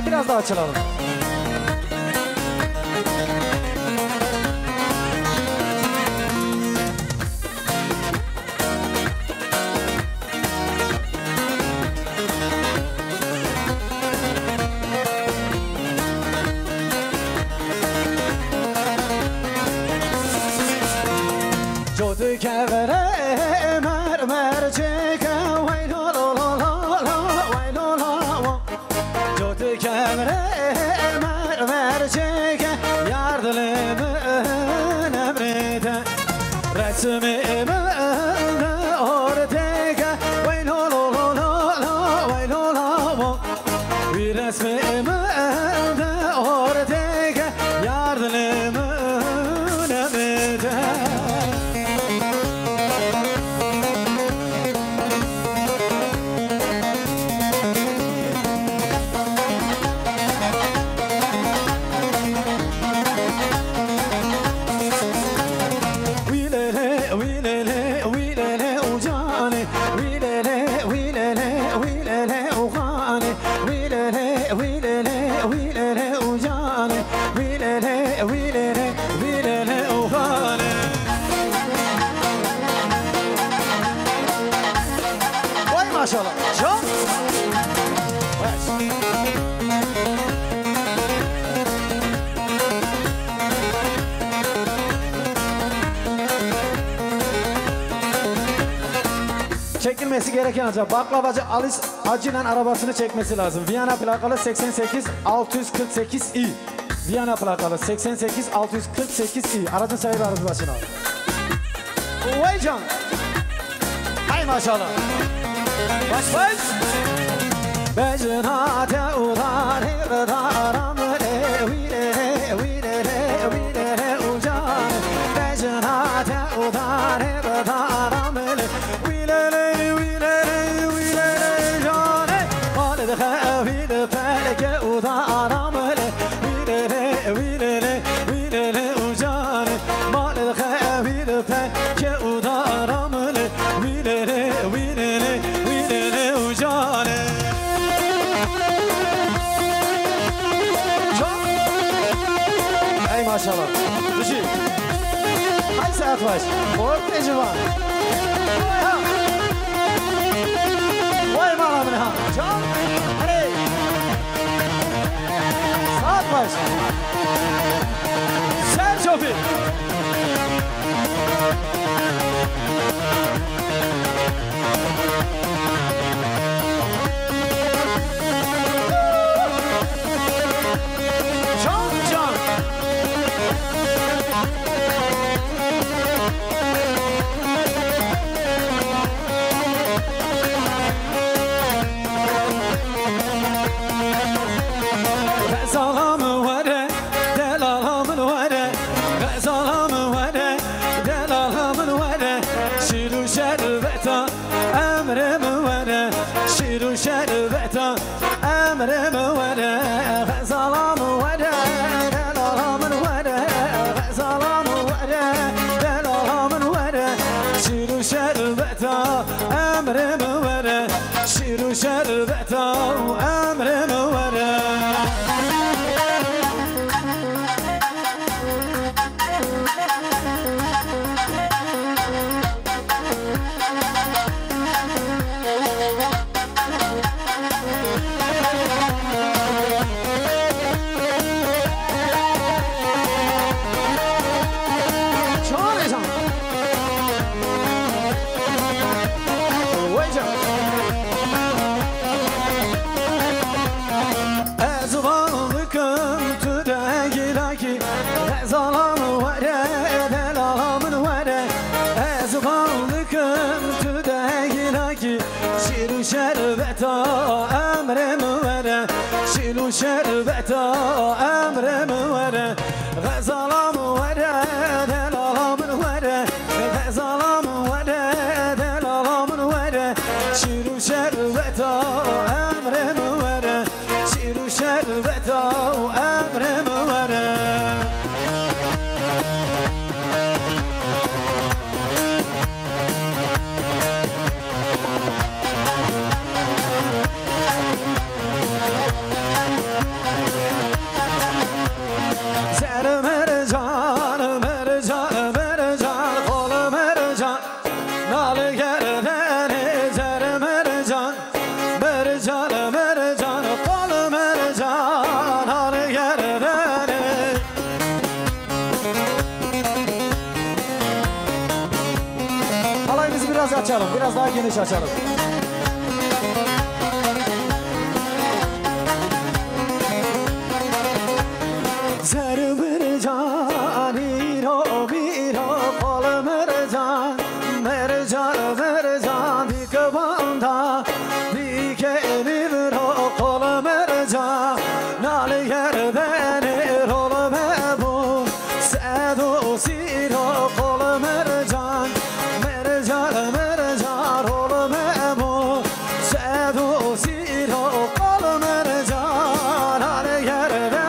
Biraz daha açılalım. Jodu kevere mermer çeke vay lo lo lo lo vay lo lo. Jodu kevere mermer çeke yardımın emrede resmimi ortaya vay lo lo lo vay lo lo. Bir resmimi ortaya yardımın emrede. Maşallah. Çok. Evet. Çekilmesi gereken acaba baklavacı Alice acilen arabasını çekmesi lazım. Viyana plakalı 88 648 i. Viyana plakalı 88 648 i. Aracın sahibi aracı başına. Vay can. Hay maşallah. Baş baş. Becinate ulan irdaram le uilele uilele ucan. Becinate ulan irdaram le uilele uilele can. Maled khavil pelke udaram le uilele ucan. Maled khavil pelke udaram le uilele ucan. Ey maşallah. Düşün. Hay saat baş. Orta civan. Vay malamını ha. Can. Hey. Saat baş. Sen şoför. شربتا أمر مولا غزلام ولا دلالام ولا غزلام ولا دلالام ولا شيرو شربتا أمر مولا شيرو شربتا أمر مولا Mezbanlıkım tüdeyine ki Şiru şerbeta emrim vere Şiru şerbeta emrim vere Gazalam vere delalam vere Gazalam vere delalam vere Şiru şerbeta emrim vere Şiru şerbeta emrim vere Açalım, biraz daha geniş açalım. Zermercan, iro, miro, kol mercan, mercan, mercan, dik banda, dik elivro, kol mercan, nal yerden rol mebu, sedo siro, kol mercan, mercan, mercan, rol mebu, sedo siro, kol mercan, nal yerden.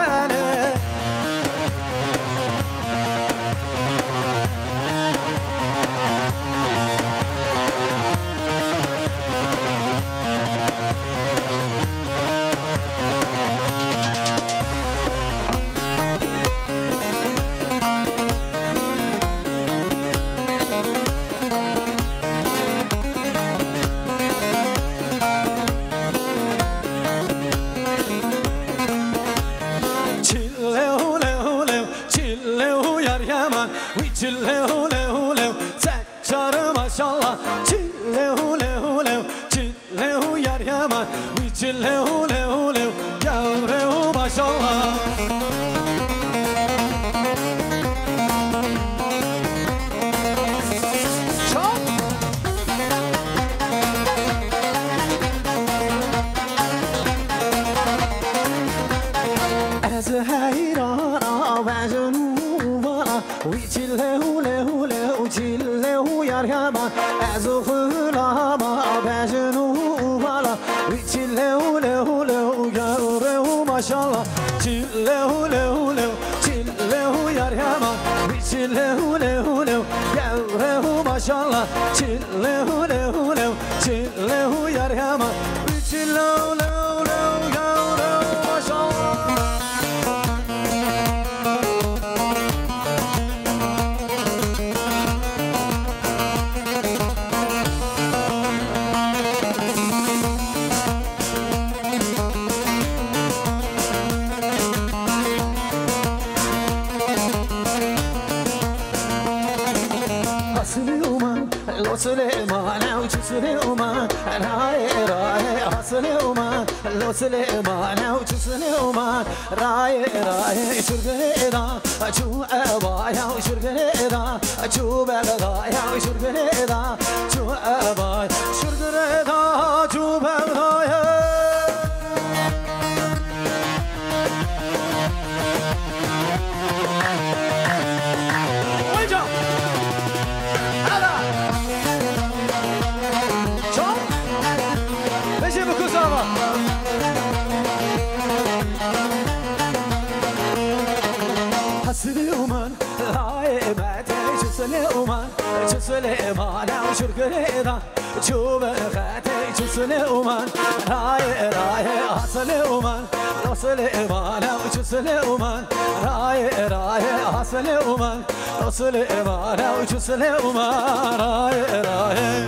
Çillehu lehu lehu Sekşarı maşallah Çillehu lehu lehu Çillehu yar yaman Çillehu lehu lehu Yavrehu maşallah Ez heyrana vecnu Çillehu lehu lehu çillehu yar yaman Ezhulama bejnu vala Çillehu lehu lehu yavrehu maşallah Çillehu lehu lehu çillehu yar yaman Çillehu lehu lehu yavrehu maşallah Çillehu lehu lehu çillehu yar yaman Çillehu lehu lehu yavrehu maşallah Süleyman, avcı Süleyman, ray ray, Süleyman, lo Süleyman, avcı Süleyman, ray ray, şurgeda, şu abaya, şurgeda, şu belaya, şurgeda, şu abaya, şurgeda, şu belaya. Süleyman, laimete, Süleyman, Süleyman, şurgeda, çubekete, Süleyman, ray ray, Süleyman, Süleyman, Süleyman, ray ray, Süleyman, Süleyman, Süleyman, ray ray.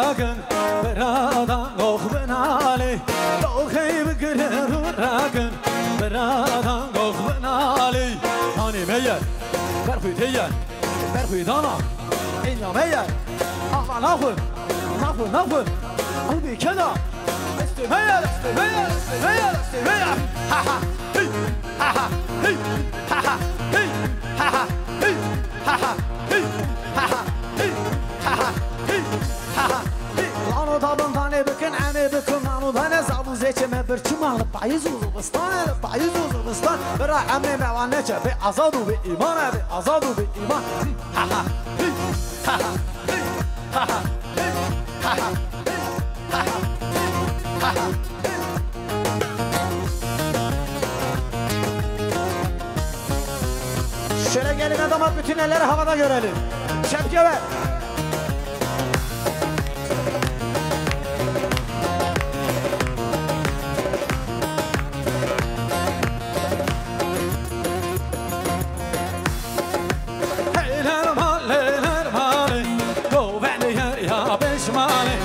راگن برادان گوخ بنالی دوخی بگرر راگن برادان گوخ بنالی هانی میر برخوی دانا اینجا میر آقا نخون او بی کدا استمیر ها ها هی ها ها هی ها ها هی ها ها هی ها ها هی ها ها هی ها ها هی ها ها هی لانو دابن تانه بکن عنه بکن لانو دانه زابو زیچه مبرچمان پاییز وزبستان برا عمه موانه چه به آزاد و به ایمان ها ها هی ها ها هی ها ها هی ها ها şöyle gelin adamlar bütün elleri havada görelim. Şapke ver. Heyler mali, go veli her ya beşmali.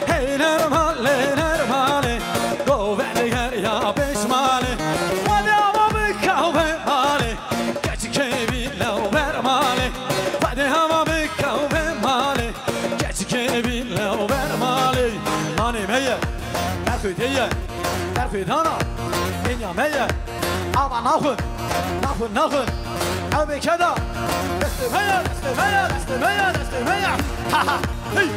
Heyler mali, go veli her ya beşmali. Hadi ama bir kahve mali. برخوی دانا اینجا میر آبا نخون او بکدا استمیر ها ها هی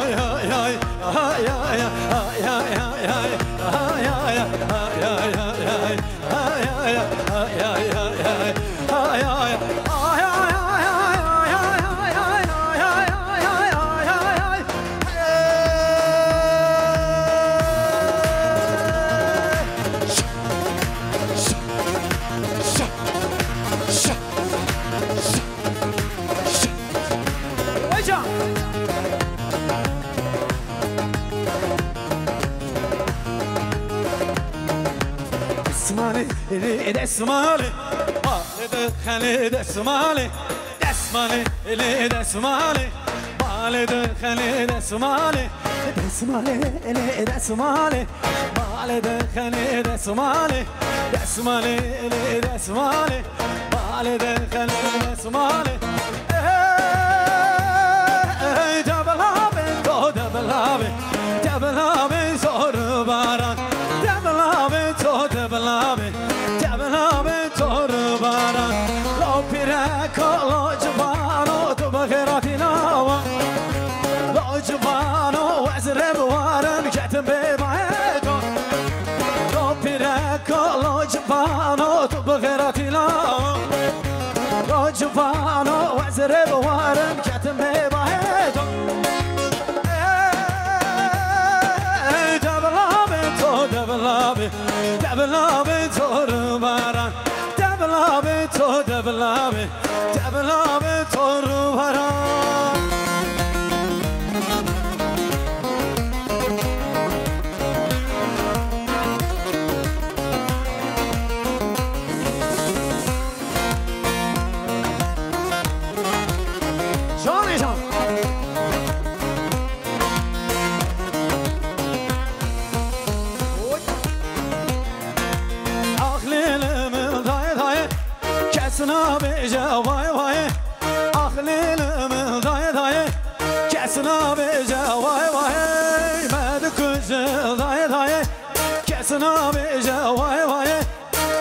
ها ها هی ها ها هی ها ها هی دسمالي والد خلي دسمالي اللي دسمالي والد خلي دسمالي اللي دسمالي والد خلي دسمالي اللي دسمالي والد خلي دسمالي دبلابي زور باران دبلابي torbaran lo pirako lo jvano to bakhirati nawa lo jvano wazreb waran katem be maeto lo pirako lo jvano to bakhirati nawa lo jvano wazreb waran katem be maeto دبلابي torbaran دبلابي torbaran Beja vay vay ahlilimi day day kesna beja vay vay med kuzul day day kesna beja vay vay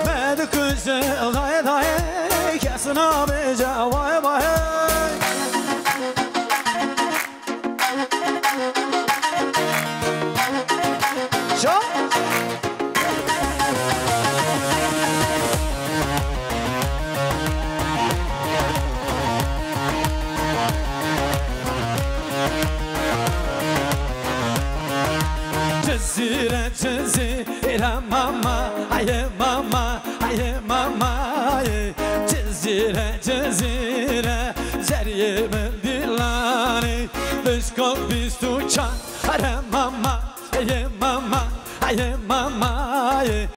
med kuzul day day kesna beja vay vay Cezire mama aye Cezire zeriye dilani Bishko bistu chan are mama aye